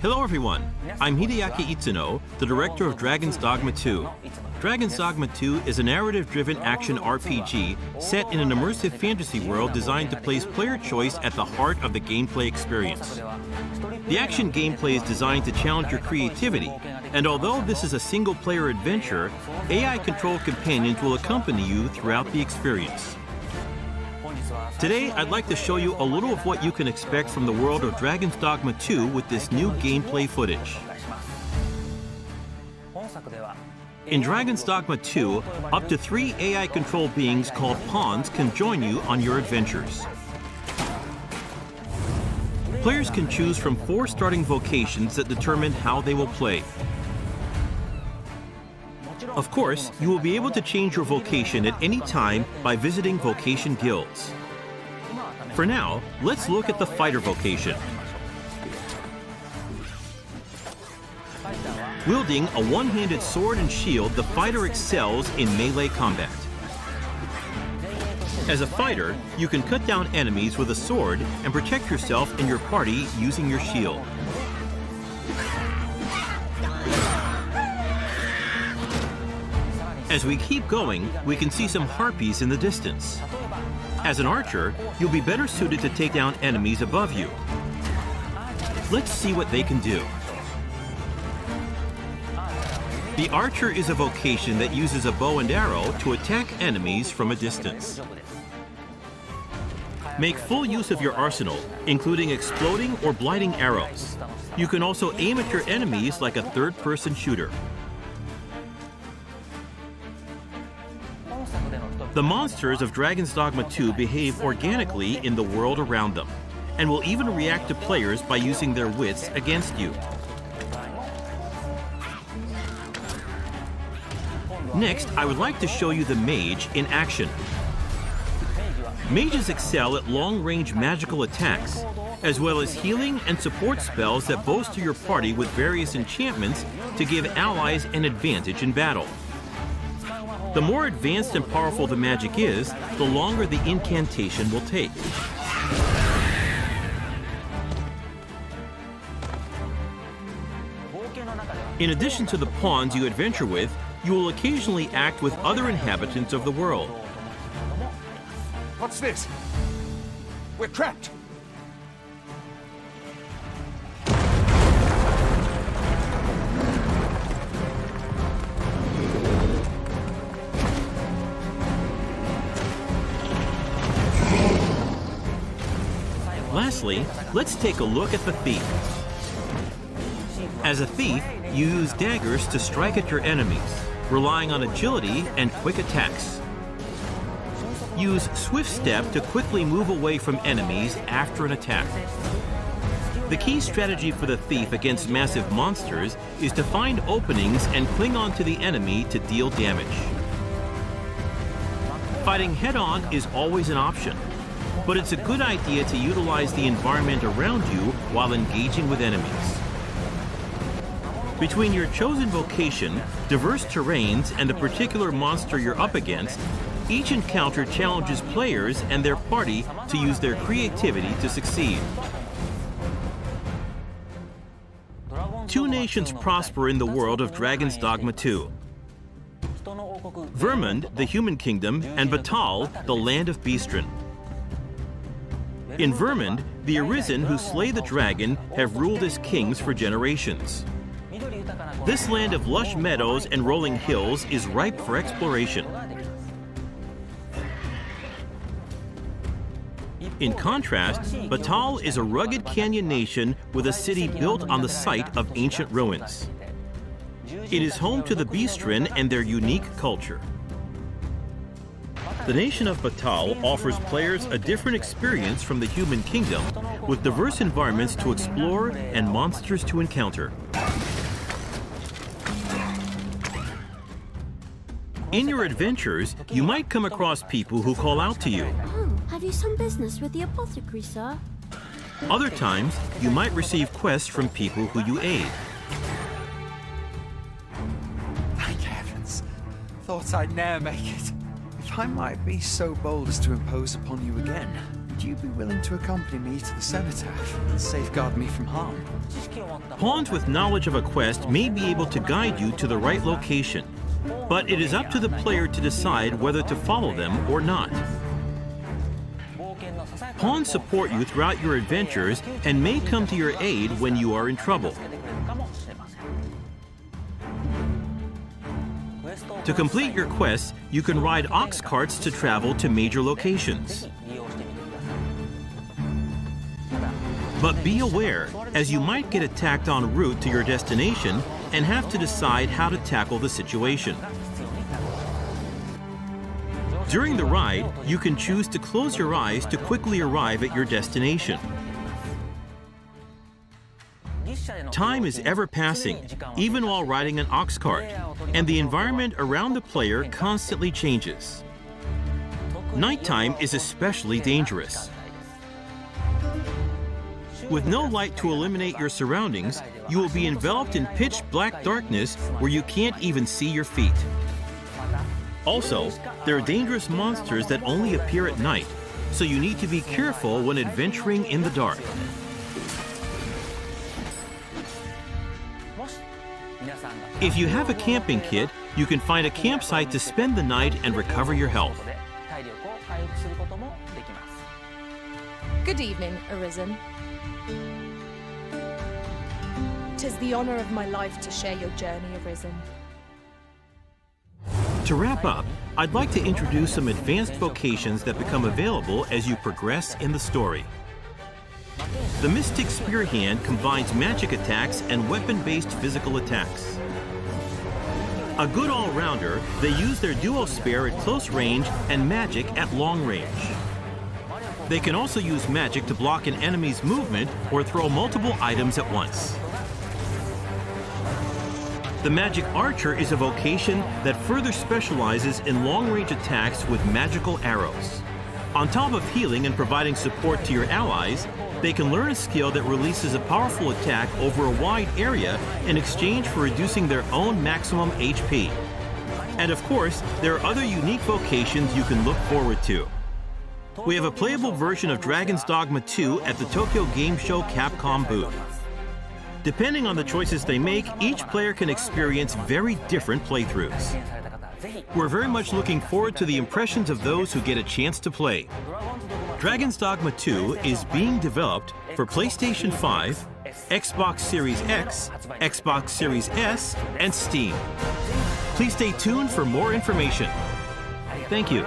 Hello everyone, I'm Hideaki Itsuno, the director of Dragons Dogma 2. Dragons Dogma 2 is a narrative-driven action RPG set in an immersive fantasy world designed to place player choice at the heart of the gameplay experience. The action gameplay is designed to challenge your creativity, and although this is a single-player adventure, AI-controlled companions will accompany you throughout the experience. Today, I'd like to show you a little of what you can expect from the world of Dragons Dogma 2 with this new gameplay footage. In Dragons Dogma 2, up to 3 AI-controlled beings called pawns can join you on your adventures. Players can choose from 4 starting vocations that determine how they will play. Of course, you will be able to change your vocation at any time by visiting vocation guilds. For now, let's look at the fighter vocation. Wielding a one-handed sword and shield, the fighter excels in melee combat. As a fighter, you can cut down enemies with a sword and protect yourself and your party using your shield. As we keep going, we can see some harpies in the distance. As an archer, you'll be better suited to take down enemies above you. Let's see what they can do. The archer is a vocation that uses a bow and arrow to attack enemies from a distance. Make full use of your arsenal, including exploding or blighting arrows. You can also aim at your enemies like a third-person shooter. The monsters of Dragons Dogma 2 behave organically in the world around them, and will even react to players by using their wits against you. Next, I would like to show you the mage in action. Mages excel at long-range magical attacks, as well as healing and support spells that bolster your party with various enchantments to give allies an advantage in battle. The more advanced and powerful the magic is, the longer the incantation will take. In addition to the pawns you adventure with, you will occasionally act with other inhabitants of the world. What's this? We're trapped! Lastly, let's take a look at the thief. As a thief, you use daggers to strike at your enemies, relying on agility and quick attacks. Use Swift Step to quickly move away from enemies after an attack. The key strategy for the thief against massive monsters is to find openings and cling on to the enemy to deal damage. Fighting head-on is always an option, but it's a good idea to utilize the environment around you while engaging with enemies. Between your chosen vocation, diverse terrains, and the particular monster you're up against, each encounter challenges players and their party to use their creativity to succeed. 2 nations prosper in the world of Dragons Dogma 2. Vermund, the human kingdom, and Batal, the land of Beastren. In Vermund, the Arisen who slay the dragon have ruled as kings for generations. This land of lush meadows and rolling hills is ripe for exploration. In contrast, Batal is a rugged canyon nation with a city built on the site of ancient ruins. It is home to the Beastren and their unique culture. The nation of Batal offers players a different experience from the human kingdom, with diverse environments to explore and monsters to encounter. In your adventures, you might come across people who call out to you. Have you some business with the apothecary, sir? Other times, you might receive quests from people who you aid. Thank heavens. Thought I'd ne'er make it. If I might be so bold as to impose upon you again. Would you be willing to accompany me to the cenotaph and safeguard me from harm? Pawns with knowledge of a quest may be able to guide you to the right location, but it is up to the player to decide whether to follow them or not. Pawns support you throughout your adventures and may come to your aid when you are in trouble. To complete your quests, you can ride ox carts to travel to major locations. But be aware, as you might get attacked en route to your destination and have to decide how to tackle the situation. During the ride, you can choose to close your eyes to quickly arrive at your destination. Time is ever passing, even while riding an ox cart, and the environment around the player constantly changes. Nighttime is especially dangerous. With no light to illuminate your surroundings, you will be enveloped in pitch black darkness where you can't even see your feet. Also, there are dangerous monsters that only appear at night, so you need to be careful when adventuring in the dark. If you have a camping kit, you can find a campsite to spend the night and recover your health. Good evening, Arisen. 'Tis the honor of my life to share your journey, Arisen. To wrap up, I'd like to introduce some advanced vocations that become available as you progress in the story. The Mystic Spear Hand combines magic attacks and weapon-based physical attacks. A good all-rounder, they use their duo spear at close range and magic at long range. They can also use magic to block an enemy's movement or throw multiple items at once. The Magic Archer is a vocation that further specializes in long-range attacks with magical arrows. On top of healing and providing support to your allies, they can learn a skill that releases a powerful attack over a wide area in exchange for reducing their own maximum HP. And of course, there are other unique vocations you can look forward to. We have a playable version of Dragons Dogma 2 at the Tokyo Game Show Capcom booth. Depending on the choices they make, each player can experience very different playthroughs. We're very much looking forward to the impressions of those who get a chance to play. Dragons Dogma 2 is being developed for PlayStation 5, Xbox Series X, Xbox Series S, and Steam. Please stay tuned for more information. Thank you.